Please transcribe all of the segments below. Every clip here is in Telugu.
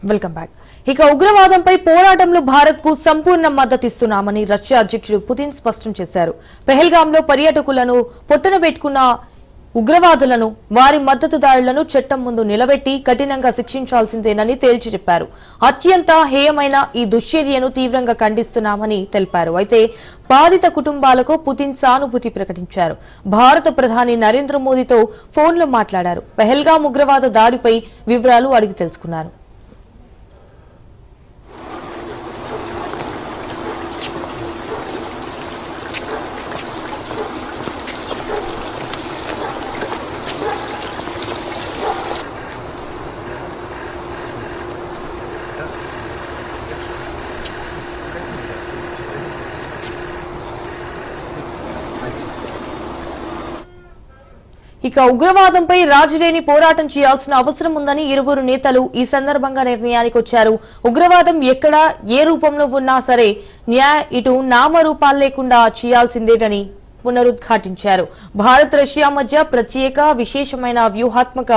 Welcome back. ఇక ఉగ్రవాదంపై పోరాటంలో భారత్ కు సంపూర్ణ మద్దతిస్తున్నామని రష్యా అధ్యక్షుడు పుతిన్ స్పష్టం చేశారు. పెహల్గాంలో పర్యాటకులను పొట్టన పెట్టుకున్న ఉగ్రవాదులను వారి మద్దతుదారులను చట్టం ముందు నిలబెట్టి కఠినంగా శిక్షించాల్సిందేనని తేల్చి చెప్పారు. అత్యంత హేయమైన ఈ దుశ్చర్యను తీవ్రంగా ఖండిస్తున్నామని తెలిపారు. అయితే బాధిత కుటుంబాలకు పుతిన్ సానుభూతి ప్రకటించారు. భారత ప్రధాని నరేంద్ర మోదీతో ఫోన్లో మాట్లాడారు. పెహల్గాం ఉగ్రవాద దాడిపై వివరాలు అడిగి తెలుసుకున్నారు. ఇక ఉగ్రవాదంపై రాజీలేని పోరాటం చేయాల్సిన అవసరం ఉందని ఇరువురు నేతలు ఈ సందర్భంగా నిర్ణయానికి వచ్చారు. ఉగ్రవాదం ఎక్కడ ఏ రూపంలో ఉన్నా సరే ఇటు నామరూపాలు లేకుండా చేయాల్సిందేనని పునరుద్ఘాటించారు. భారత్ రష్యా మధ్య ప్రత్యేక విశేషమైన వ్యూహాత్మక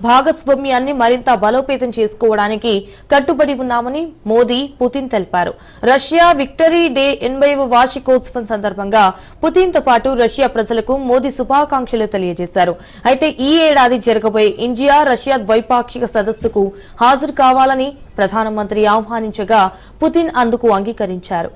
భాగస్వామ్యాన్ని మరింత బలోపేతం చేసుకోవడానికి కట్టుబడి ఉన్నామని మోదీ పుతిన్ తెలిపారు. రష్యా విక్టరీ డే 80వ వార్షికోత్సవం సందర్భంగా పుతిన్ తో పాటు రష్యా ప్రజలకు మోదీ శుభాకాంక్షలు తెలియజేశారు. అయితే ఈ ఏడాది జరగబోయే ఇండియా రష్యా ద్వైపాక్షిక సదస్సుకు హాజరు కావాలని ప్రధానమంత్రి ఆహ్వానించగా పుతిన్ అందుకు అంగీకరించారు.